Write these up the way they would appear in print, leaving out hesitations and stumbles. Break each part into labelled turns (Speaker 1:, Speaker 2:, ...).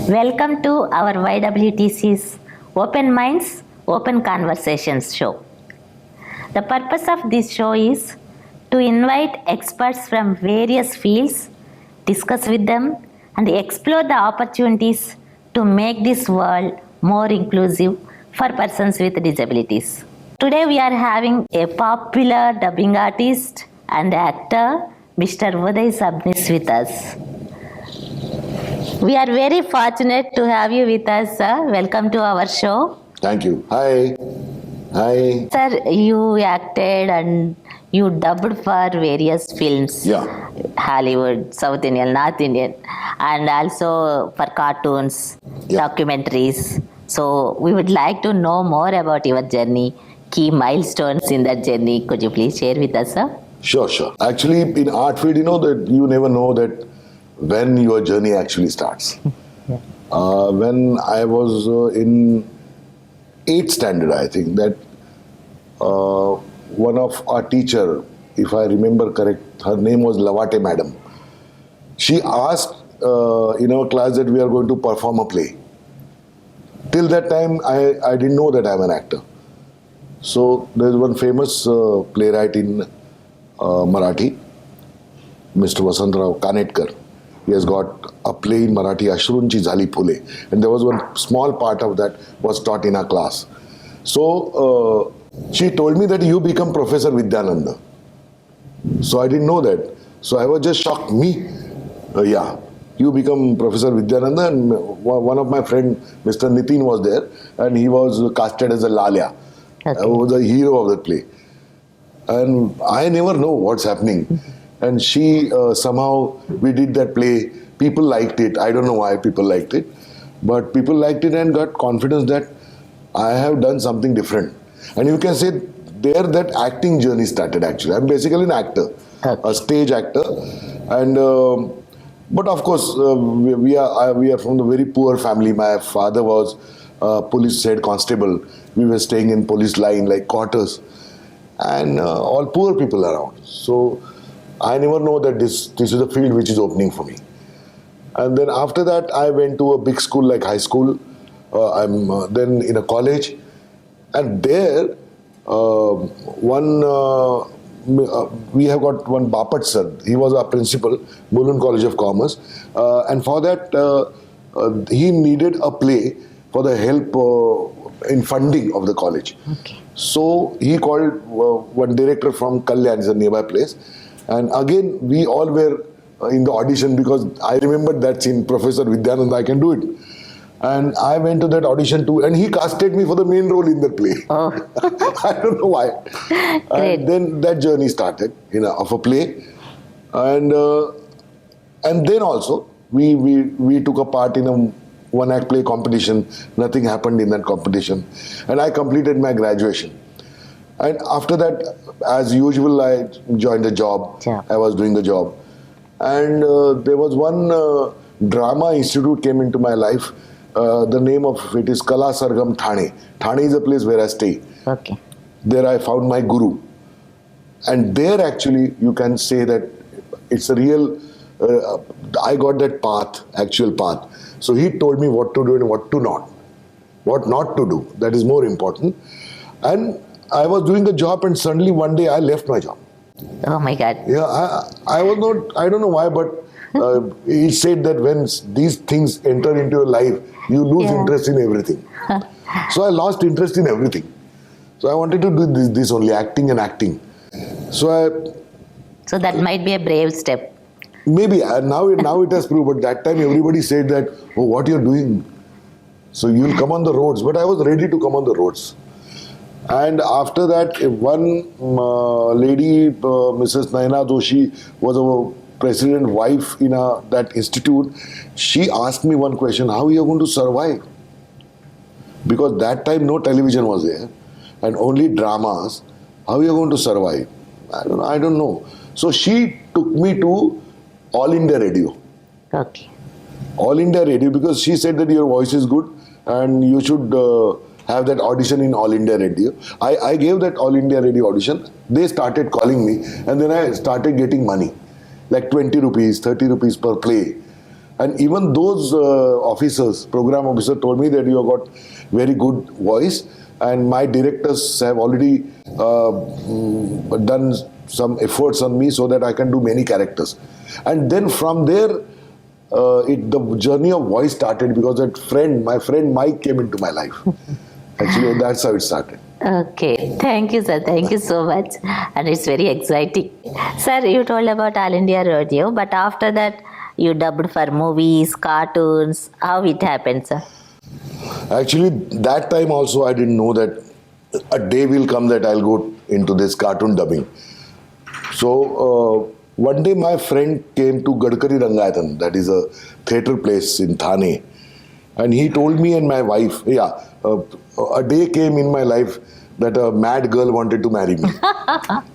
Speaker 1: Welcome to our YWTC's Open Minds, Open Conversations show. The purpose of this show is to invite experts from various fields, discuss with them, and explore the opportunities to make this world more inclusive for persons with disabilities. Today we are having a popular dubbing artist and actor, Mr. Uday Sabnis, with us. We are very fortunate to have you with us, sir. Welcome to our show.
Speaker 2: Thank you. Hi. Hi.
Speaker 1: Sir, you acted and you dubbed for various films.
Speaker 2: Yeah.
Speaker 1: Hollywood, South Indian, North Indian, and also for cartoons, documentaries. So we would like to know more about your journey, key milestones in that journey. Could you please share with us, sir?
Speaker 2: Sure. Actually, in art field, you know that you never know that when your journey actually starts. When I was in 8th standard, I think, that one of our teacher, if I remember correct, her name was Lavate Madam. She asked in our class that we are going to perform a play. Till that time, I didn't know that I'm an actor. So there's one famous playwright in Marathi, Mr. Vasantrao Kanetkar. He has got a play in Marathi, Ashrunchi Zali Phule, and there was one small part of that was taught in our class. So she told me that you become Professor Vidyananda. So I didn't know that. So I was just shocked. Me? Yeah. You become Professor Vidyananda, and one of my friend, Mr. Nitin, was there, and he was casted as a Lalya. Okay. I was the hero of the play. And I never know what's happening. And she somehow, we did that play, people liked it. I don't know why people liked it, but people liked it and got confidence that I have done something different. And you can say there that acting journey started actually. I'm basically an actor, a stage actor. And but of course, we are from a very poor family. My father was police head constable. We were staying in police line, like quarters, and all poor people around. So I never know that this is a field which is opening for me. And then after that, I went to a big school like high school. I'm then in a college, and there we have got one Bapat sir. He was our principal, Mulund College of Commerce, and for that he needed a play for the help in funding of the college. Okay. So he called one director from Kalyan, is a nearby place. And again, we all were in the audition because I remembered that scene, Professor Vidyananda, I can do it. And I went to that audition too, and he casted me for the main role in the play. Oh. I don't know why. And then that journey started, of a play. And then also, we took a part in a one-act play competition. Nothing happened in that competition. And I completed my graduation. And after that, as usual, I joined a job. Yeah. I was doing the job. And there was one drama institute came into my life. The name of it is Kala Sargam Thane. Thane is a place where I stay. Okay. There I found my guru. And there actually, you can say that it's a real, I got that path, actual path. So he told me what to do and what not to do. That is more important. And I was doing the job, and suddenly one day I left my job.
Speaker 1: Oh my God.
Speaker 2: Yeah, I was not, I don't know why, but he said that when these things enter into your life, you lose interest in everything. So I lost interest in everything. So I wanted to do this only, acting. So
Speaker 1: that might be a brave step.
Speaker 2: Maybe, now it has proved, but that time everybody said that, oh, what you're doing? So you'll come on the roads. But I was ready to come on the roads. And after that, one lady, Mrs. Naina Doshi, was a president wife in that institute. She asked me one question: how are you going to survive? Because that time no television was there, and only dramas. How are you going to survive? I don't know. So she took me to All India Radio.
Speaker 1: Okay.
Speaker 2: All India Radio, because she said that your voice is good and you should have that audition in All India Radio. I gave that All India Radio audition. They started calling me, and then I started getting money, like 20 rupees, 30 rupees per play. And even those officers, program officer, told me that you have got very good voice, and my directors have already done some efforts on me so that I can do many characters. And then from there, the journey of voice started, because my friend Mike came into my life. Actually, that's how it started.
Speaker 1: Okay, thank you, sir. Thank you so much. And it's very exciting. Sir, you told about All India Radio, but after that, you dubbed for movies, cartoons. How it happened, sir?
Speaker 2: Actually, that time also I didn't know that a day will come that I'll go into this cartoon dubbing. So, one day my friend came to Gadkari Rangayatan, that is a theatre place in Thane. And he told me and my wife, a day came in my life that a mad girl wanted to marry me.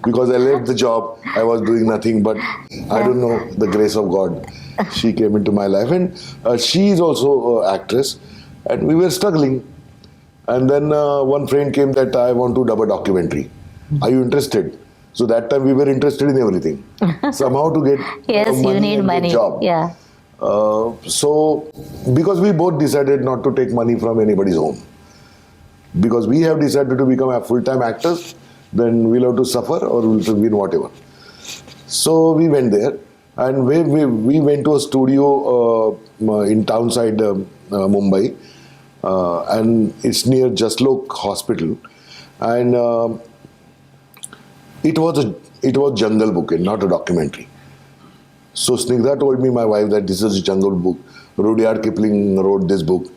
Speaker 2: Because I left the job, I was doing nothing, but I don't know, the grace of God. She came into my life, and she is also an actress, and we were struggling. And then one friend came that I want to dub a documentary. Are you interested? So that time we were interested in everything. Somehow to get
Speaker 1: Yes,
Speaker 2: money
Speaker 1: you need
Speaker 2: and
Speaker 1: money.
Speaker 2: get job.
Speaker 1: Yeah.
Speaker 2: So, because we both decided not to take money from anybody's home, because we have decided to become a full-time actors, then we'll have to suffer or we'll have to win whatever. So we went there, and we went to a studio in townside Mumbai, and it's near Jaslok Hospital, and it was Jungle Book and not a documentary. So Snigdha told me, my wife, that this is a Jungle Book. Rudyard Kipling wrote this book.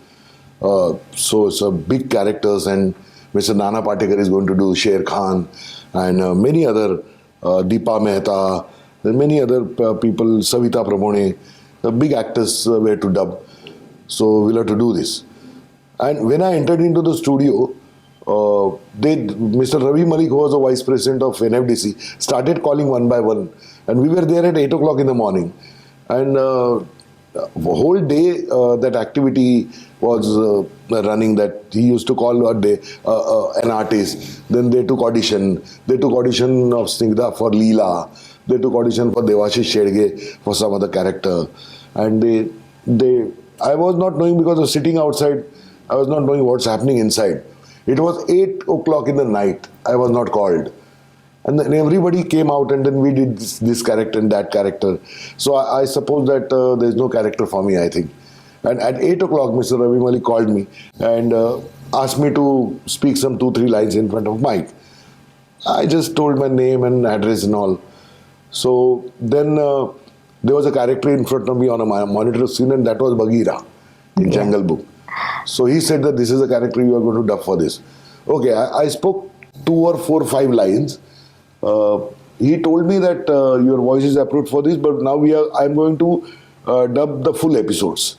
Speaker 2: So it's a big characters, and Mr. Nana Patekar is going to do Sher Khan, and many other, Deepa Mehta, and many other people, Savita Pramone, the big actors were to dub. So we'll have to do this. And when I entered into the studio, Mr. Ravi Malik, who was the vice president of NFDC, started calling one by one. And we were there at 8 o'clock in the morning. And the whole day that activity was running, that he used to call a day an artist. Then they took audition. They took audition of Snigdha for Leela. They took audition for Devashish Shedge for some other character. And I was not knowing, because of sitting outside, I was not knowing what's happening inside. It was 8 o'clock in the night. I was not called. And then everybody came out, and then we did this character and that character. So I suppose that there's no character for me, I think. And at 8 o'clock, Mr. Ravi Malik called me and asked me to speak some 2-3 lines in front of Mike. I just told my name and address and all. So then there was a character in front of me on a monitor screen, and that was Bagheera in Jungle Book. So he said that this is a character you are going to dub for this. Okay, I spoke 2 or 4 or 5 lines. He told me that your voice is approved for this, but now I'm going to dub the full episodes.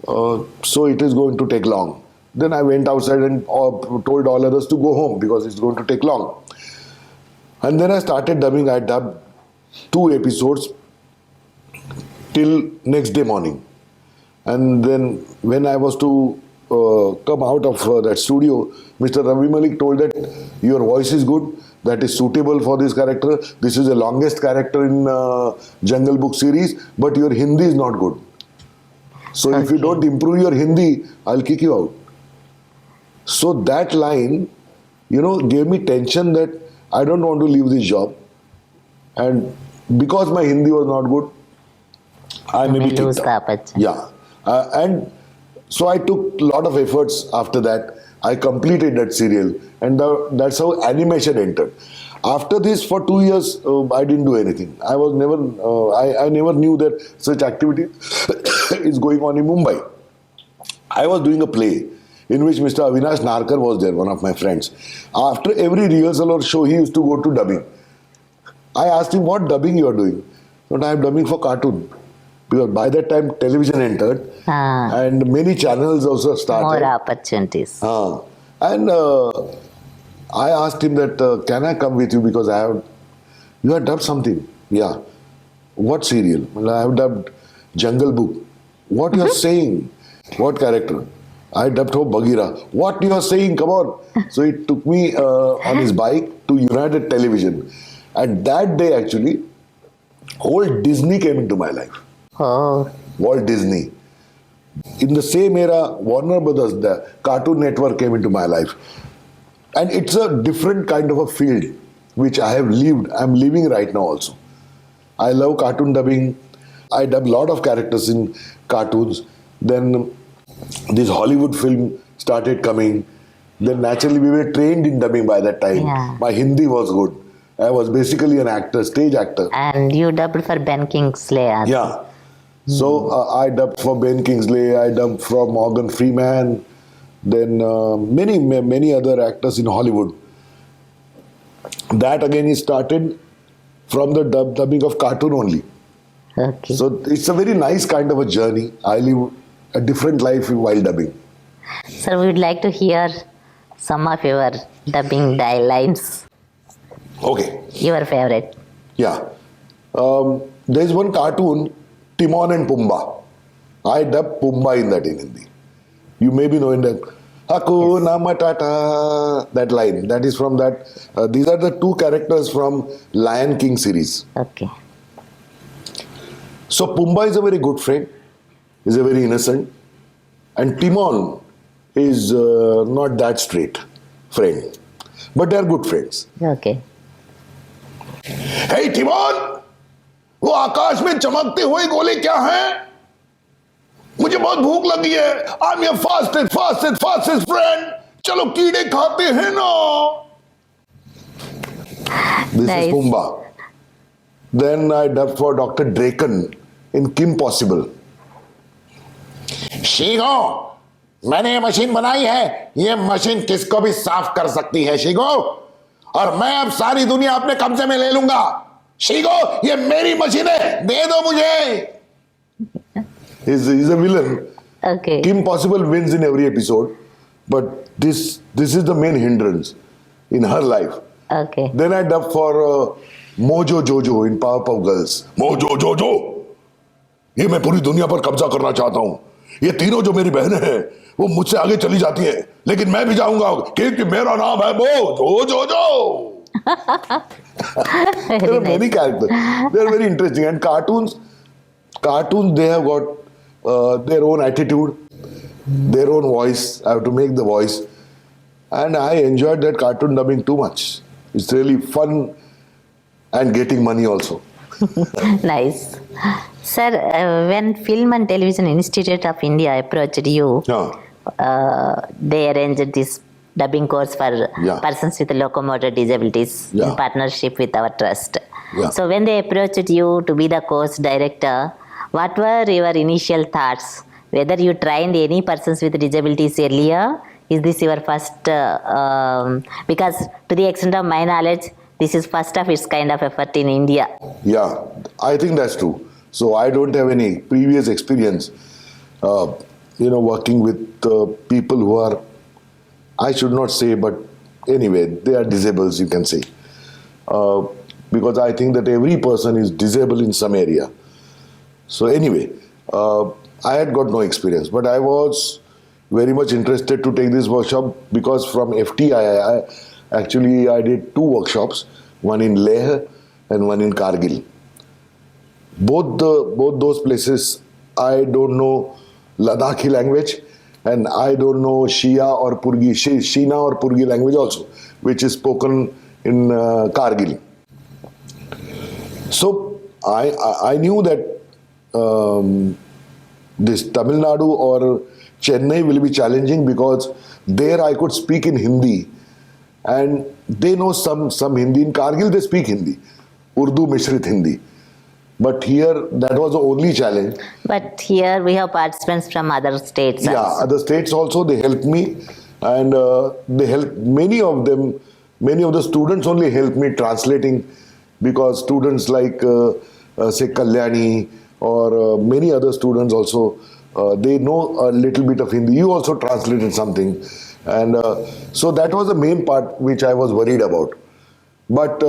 Speaker 2: So it is going to take long. Then I went outside and told all others to go home, because it's going to take long. And then I started dubbing. I dubbed 2 episodes till next day morning. And then when I was to come out of that studio, Mr. Ravi Malik told that your voice is good, that is suitable for this character. This is the longest character in Jungle Book series, but your Hindi is not good. So if you don't improve your Hindi, I'll kick you out. So that line, gave me tension that I don't want to leave this job. And because my Hindi was not good, I may be kicked out. Yeah. And so I took a lot of efforts after that. I completed that serial, and that's how animation entered. After this, for 2 years, I didn't do anything. I never knew that such activity is going on in Mumbai. I was doing a play in which Mr. Avinash Narkar was there, one of my friends. After every rehearsal or show, he used to go to dubbing. I asked him, what dubbing you are doing? But I am dubbing for cartoon. Because by that time, television entered, and many channels also started.
Speaker 1: More opportunities.
Speaker 2: And I asked him that, can I come with you, because you have dubbed something. Yeah. What serial? Well, I have dubbed Jungle Book. What you are saying? What character? I dubbed for Bagheera. What you are saying? Come on. So he took me on his bike to United Television. And that day, actually, whole Disney came into my life.
Speaker 1: Oh.
Speaker 2: Walt Disney. In the same era, Warner Brothers, the Cartoon Network came into my life. And it's a different kind of a field which I'm living right now also. I love cartoon dubbing. I dub a lot of characters in cartoons. Then this Hollywood film started coming. Then naturally we were trained in dubbing by that time.
Speaker 1: Yeah.
Speaker 2: My Hindi was good. I was basically an actor, stage actor.
Speaker 1: And you dubbed for Ben Kingsley.
Speaker 2: Yeah. So I dubbed for Ben Kingsley, I dubbed for Morgan Freeman, then many other actors in Hollywood. That again is started from the dubbing of cartoon only.
Speaker 1: Okay.
Speaker 2: So it's a very nice kind of a journey. I live a different life while dubbing.
Speaker 1: Sir, we would like to hear some of your dubbing lines.
Speaker 2: Okay.
Speaker 1: Your favorite.
Speaker 2: Yeah. There's one cartoon, Timon and Pumbaa. I dubbed Pumbaa in that in Hindi. You may be knowing that. Hakuna Matata. That line. That is from that. These are the two characters from Lion King series.
Speaker 1: Okay.
Speaker 2: So Pumbaa is a very good friend. He's a very innocent. And Timon is not that straight friend. But they are good friends.
Speaker 1: Okay.
Speaker 2: Hey Timon! वो आकाश में चमकती हुई गोली क्या है? मुझे बहुत भूख लगी है. I'm your fastest friend. चलो कीड़े खाते हैं ना. This
Speaker 1: Nice.
Speaker 2: is Pumbaa. Then I dubbed for Dr. Draken in Kim Possible. शीगो, मैंने ये मशीन बनाई है. ये मशीन किसको भी साफ कर सकती है शीगो. और मैं अब सारी दुनिया अपने कब्जे में ले लूंगा. शीगो, ये मेरी मशीन है, दे दो मुझे. He's a villain.
Speaker 1: Okay.
Speaker 2: Kim Possible wins in every episode, but this is the main hindrance in her life.
Speaker 1: Okay.
Speaker 2: Then I dubbed for Mojo Jojo in Powerpuff Girls. Mojo Jojo, ये मैं पूरी दुनिया पर कब्जा करना चाहता हूँ. ये तीनों जो मेरी बहनें हैं, वो मुझसे आगे चली जाती हैं, लेकिन मैं भी जाऊंगा क्योंकि मेरा नाम है मोजो जोजो. There are many characters. They are very interesting. And cartoons, they have got their own attitude, their own voice. I have to make the voice. And I enjoyed that cartoon dubbing too much. It's really fun and getting money also.
Speaker 1: Nice. Sir, when Film and Television Institute of India approached you, they arranged this dubbing course for persons with locomotor disabilities in partnership with our trust.
Speaker 2: Yeah.
Speaker 1: So when they approached you to be the course director, what were your initial thoughts? Whether you trained any persons with disabilities earlier? Is this your first, because to the extent of my knowledge, this is first of its kind of effort in India.
Speaker 2: Yeah, I think that's true. So I don't have any previous experience, working with people who are, I should not say, but anyway, they are disabled, you can say. Because I think that every person is disabled in some area. So anyway, I had got no experience, but I was very much interested to take this workshop because from FTI, I did 2 workshops, one in Leh and one in Kargil. Both those places, I don't know Ladakhi language, and I don't know Shia or Purgi language also, which is spoken in Kargil. So I knew that this Tamil Nadu or Chennai will be challenging because there I could speak in Hindi, and they know some Hindi. In Kargil they speak Hindi, Urdu Mishrit Hindi. But here, that was the only challenge.
Speaker 1: But here we have participants from other states.
Speaker 2: Yeah,
Speaker 1: also.
Speaker 2: other states also, they helped me. And they helped many of them, many of the students only helped me translating, because students like, say, Kalyani or many other students also, they know a little bit of Hindi. You also translated something. And so that was the main part which I was worried about. But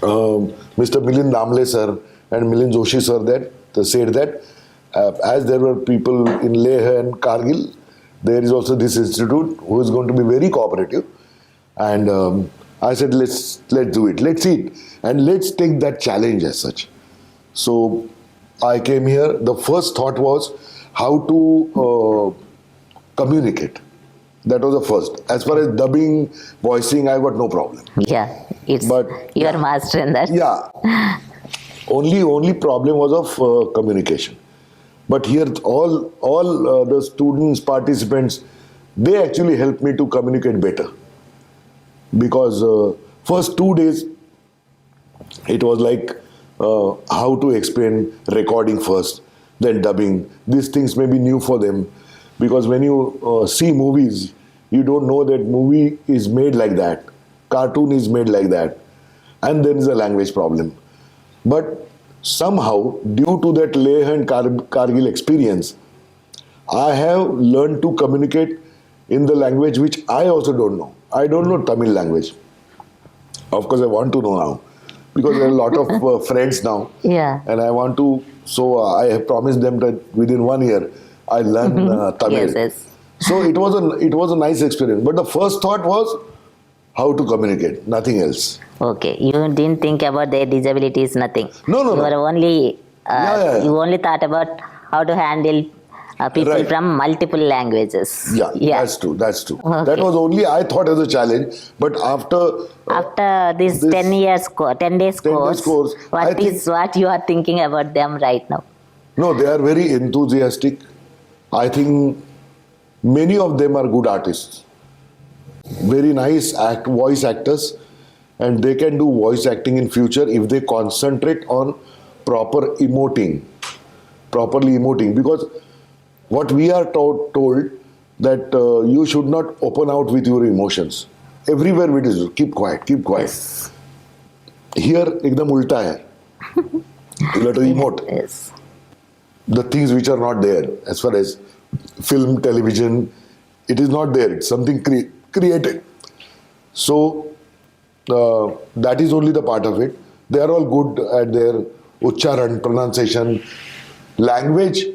Speaker 2: Mr. Milind Damle sir and Milind Joshi sir said that as there were people in Leh and Kargil, there is also this institute who is going to be very cooperative. And I said, let's do it. Let's see it. And let's take that challenge as such. So I came here, the first thought was how to communicate. That was the first. As far as dubbing, voicing, I got no problem.
Speaker 1: Yeah, it's
Speaker 2: But
Speaker 1: your master in that.
Speaker 2: yeah, only problem was of communication. But here, all the students, participants, they actually helped me to communicate better. Because first 2 days, it was like how to explain recording first, then dubbing. These things may be new for them. Because when you see movies, you don't know that movie is made like that. Cartoon is made like that. And there is a language problem. But somehow, due to that Leh and Kargil experience, I have learned to communicate in the language which I also don't know. I don't know Tamil language. Of course, I want to know now. Because there are a lot of friends now.
Speaker 1: Yeah.
Speaker 2: And I want to, so I have promised them that within 1 year, I learn Tamil.
Speaker 1: Yes, yes.
Speaker 2: So it was a nice experience. But the first thought was how to communicate, nothing else.
Speaker 1: Okay, you didn't think about their disabilities, nothing.
Speaker 2: No.
Speaker 1: You were only,
Speaker 2: Yeah.
Speaker 1: you only thought about how to handle people
Speaker 2: Right.
Speaker 1: from multiple languages.
Speaker 2: Yeah, that's true.
Speaker 1: Okay.
Speaker 2: That was only I thought as a challenge. But
Speaker 1: After this 10 years, 10 days
Speaker 2: 10
Speaker 1: course,
Speaker 2: days course,
Speaker 1: what you are thinking about them right now?
Speaker 2: no, they are very enthusiastic. I think many of them are good artists. Very nice voice actors, and they can do voice acting in future if they concentrate on properly emoting. Because what we are told that you should not open out with your emotions. Everywhere it is, keep quiet.
Speaker 1: Yes.
Speaker 2: Here, ekdam ulta hai. You have to emote.
Speaker 1: Yes.
Speaker 2: The things which are not there, as far as film, television, it is not there. It's something created. So, that is only the part of it. They are all good at their ucharan, pronunciation, language.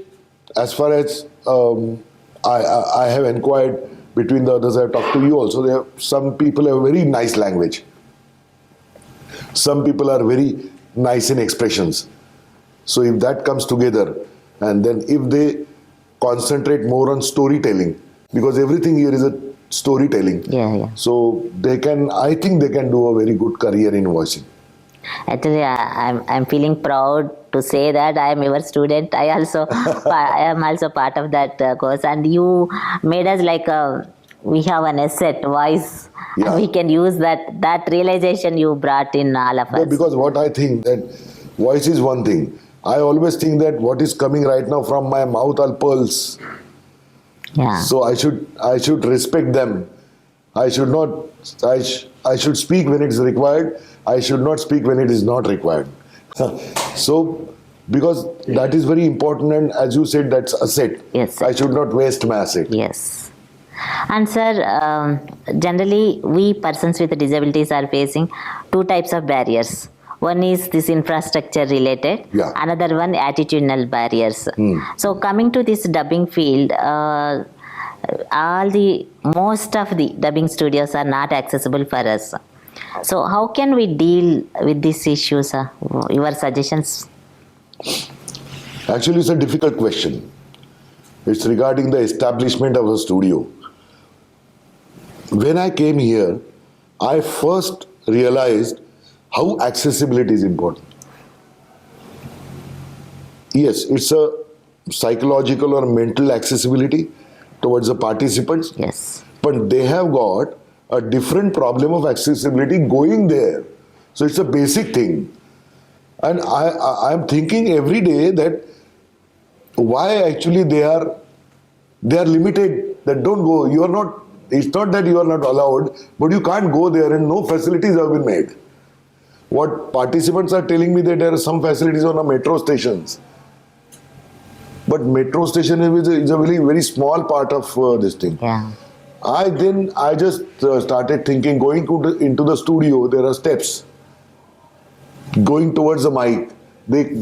Speaker 2: As far as I have inquired between the others, I have talked to you also. Some people have very nice language. Some people are very nice in expressions. So if that comes together, and then if they concentrate more on storytelling, because everything here is a storytelling.
Speaker 1: Yeah.
Speaker 2: So I think they can do a very good career in voicing.
Speaker 1: Actually, I'm feeling proud to say that I am your student. I am also part of that course, and you made us like we have an asset voice.
Speaker 2: Yeah.
Speaker 1: We can use that realization you brought in all of us.
Speaker 2: No, because what I think that voice is one thing. I always think that what is coming right now from my mouth are pearls.
Speaker 1: Yeah.
Speaker 2: So I should respect them. I should not. I should speak when it is required. I should not speak when it is not required. So, because that is very important, and as you said, that's asset.
Speaker 1: Yes.
Speaker 2: I should not waste my asset.
Speaker 1: Yes. And sir, generally we persons with disabilities are facing two types of barriers. One is this infrastructure related,
Speaker 2: Yeah.
Speaker 1: another one attitudinal barriers. So coming to this dubbing field, most of the dubbing studios are not accessible for us. So how can we deal with these issues? Your suggestions?
Speaker 2: Actually, it's a difficult question. It's regarding the establishment of a studio. When I came here, I first realized how accessibility is important. Yes, it's a psychological or mental accessibility towards the participants.
Speaker 1: Yes.
Speaker 2: But they have got a different problem of accessibility going there. So it's a basic thing. And I'm thinking every day that why actually they are limited, that don't go. You are not, it's not that you are not allowed, but you can't go there and no facilities have been made. What participants are telling me that there are some facilities on the metro stations. But metro station is a very, very small part of this thing.
Speaker 1: Yeah.
Speaker 2: I just started thinking, going into the studio, there are steps. Going towards the mic,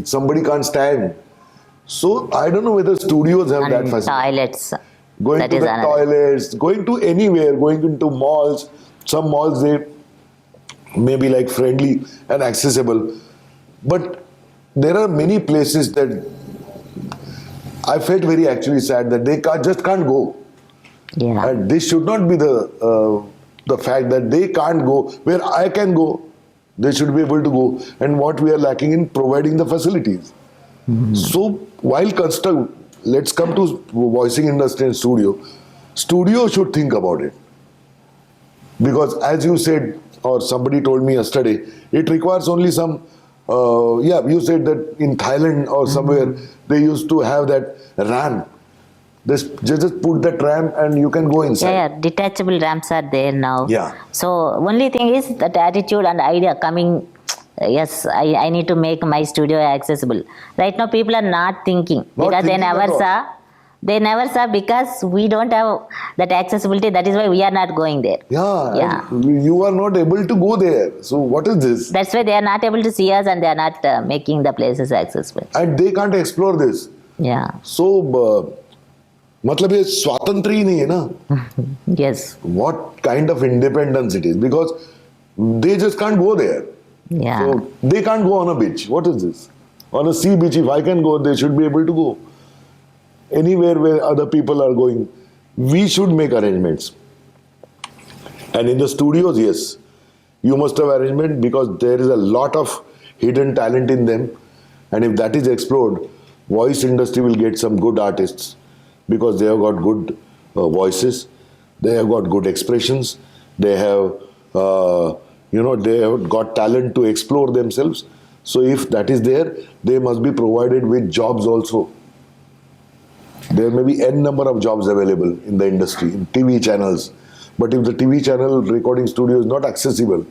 Speaker 2: somebody can't stand. So I don't know whether studios have that
Speaker 1: And
Speaker 2: facility.
Speaker 1: toilets.
Speaker 2: Going
Speaker 1: That
Speaker 2: to
Speaker 1: is
Speaker 2: the
Speaker 1: another.
Speaker 2: toilets, going to anywhere, going into malls. Some malls, they may be like friendly and accessible. But there are many places that I felt very actually sad that they just can't go.
Speaker 1: Yeah.
Speaker 2: And this should not be the fact that they can't go where I can go. They should be able to go. And what we are lacking in providing the facilities. So while let's come to voicing industry and studio. Studio should think about it. Because as you said, or somebody told me yesterday, it requires only some, you said that in Thailand or somewhere, they used to have that ramp. Just put that ramp and you can go inside.
Speaker 1: Yeah, detachable ramps are there now.
Speaker 2: Yeah.
Speaker 1: So only thing is that attitude and idea coming. Yes, I need to make my studio accessible. Right now, people are not thinking because they never saw. They never saw because we don't have that accessibility. That is why we are not going there.
Speaker 2: Yeah. You are not able to go there. So what is this?
Speaker 1: That's why they are not able to see us and they are not making the places accessible.
Speaker 2: And they can't explore this.
Speaker 1: Yeah.
Speaker 2: So, मतलब ये स्वातंत्र ही नहीं है ना?
Speaker 1: Yes.
Speaker 2: What kind of independence it is? Because they just can't go there.
Speaker 1: Yeah.
Speaker 2: So they can't go on a beach. What is this? On a sea beach, if I can go, they should be able to go. Anywhere where other people are going, we should make arrangements. And in the studios, yes, you must have arrangement because there is a lot of hidden talent in them. And if that is explored, voice industry will get some good artists because they have got good voices, they have got good expressions, they have, they have got talent to explore themselves. So if that is there, they must be provided with jobs also. There may be n number of jobs available in the industry, in TV channels. But if the TV channel recording studio is not accessible,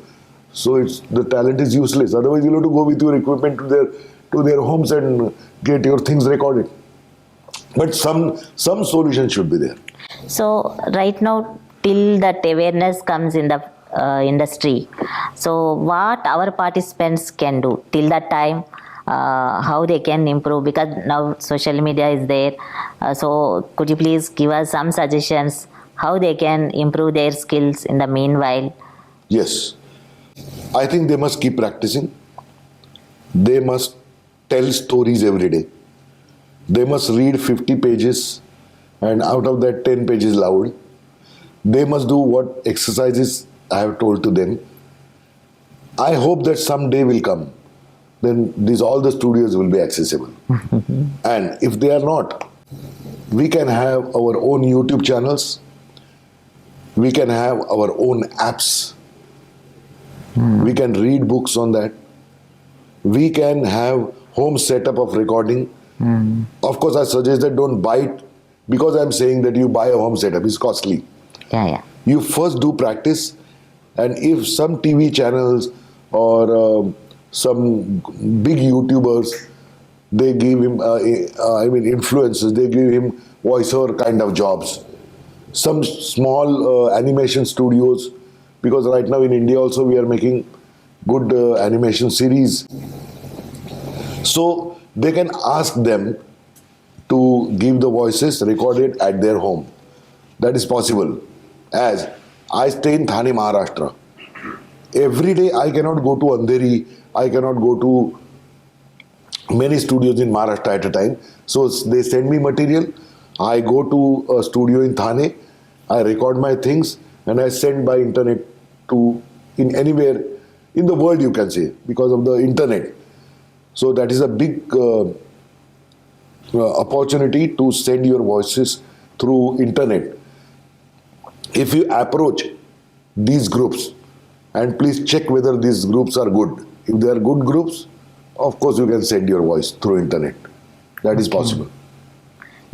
Speaker 2: so the talent is useless. Otherwise, you'll have to go with your equipment to their homes and get your things recorded. But some solution should be there.
Speaker 1: So right now, till that awareness comes in the industry, so what our participants can do till that time, how they can improve, because now social media is there. So could you please give us some suggestions how they can improve their skills in the meanwhile?
Speaker 2: Yes. I think they must keep practicing. They must tell stories every day. They must read 50 pages and out of that 10 pages loud. They must do what exercises I have told to them. I hope that some day will come. Then all the studios will be accessible. And if they are not, we can have our own YouTube channels. We can have our own apps. We can read books on that. We can have home setup of recording. Of course, I suggest that don't buy it because I'm saying that you buy a home setup. It's costly.
Speaker 1: Yeah.
Speaker 2: You first do practice, and if some TV channels or some big YouTubers, they give him, influencers, they give him voiceover kind of jobs. Some small animation studios, because right now in India also we are making good animation series. So they can ask them to give the voices recorded at their home. That is possible. As I stay in Thane, Maharashtra. Every day I cannot go to Andheri, I cannot go to many studios in Maharashtra at a time. So they send me material, I go to a studio in Thane, I record my things and I send by internet to in anywhere in the world, you can say, because of the internet. So that is a big opportunity to send your voices through internet. If you approach these groups, and please check whether these groups are good. If they are good groups, of course you can send your voice through internet. That is possible.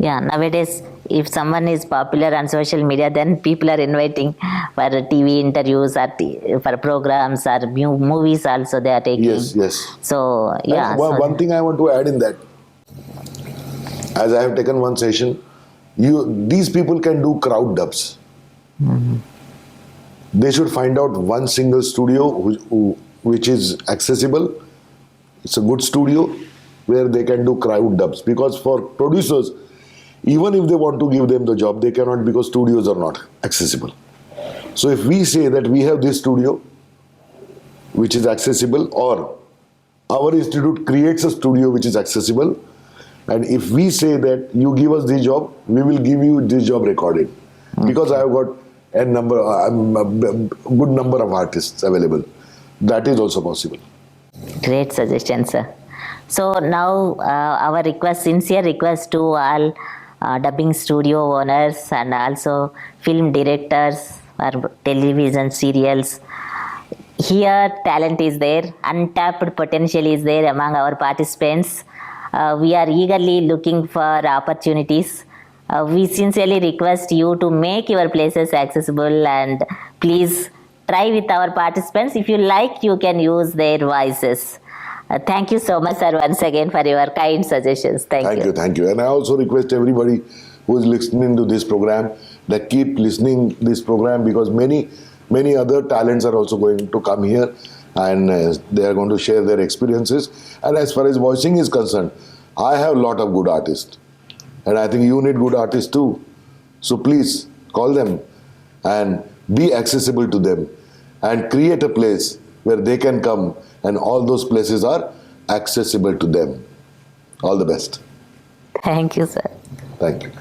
Speaker 1: Yeah, nowadays, if someone is popular on social media, then people are inviting for TV interviews or for programs or movies also they are taking.
Speaker 2: Yes.
Speaker 1: So, yeah.
Speaker 2: One thing I want to add in that, as I have taken one session, these people can do crowd dubs. They should find out one single studio which is accessible. It's a good studio where they can do crowd dubs. Because for producers, even if they want to give them the job, they cannot because studios are not accessible. So if we say that we have this studio which is accessible, or our institute creates a studio which is accessible, and if we say that you give us this job, we will give you this job recorded, because I have got a good number of artists available. That is also possible.
Speaker 1: Great suggestion, sir. So now our request, sincere request to all dubbing studio owners and also film directors or television serials. Here talent is there, untapped potential is there among our participants. We are eagerly looking for opportunities. We sincerely request you to make your places accessible, and please try with our participants. If you like, you can use their voices. Thank you so much, sir, once again for your kind suggestions. Thank you.
Speaker 2: Thank you. And I also request everybody who is listening to this program that keep listening this program, because many other talents are also going to come here, and they are going to share their experiences. And as far as voicing is concerned, I have a lot of good artists, and I think you need good artists too. So please call them and be accessible to them, and create a place where they can come, and all those places are accessible to them. All the best.
Speaker 1: Thank you, sir.
Speaker 2: Thank you.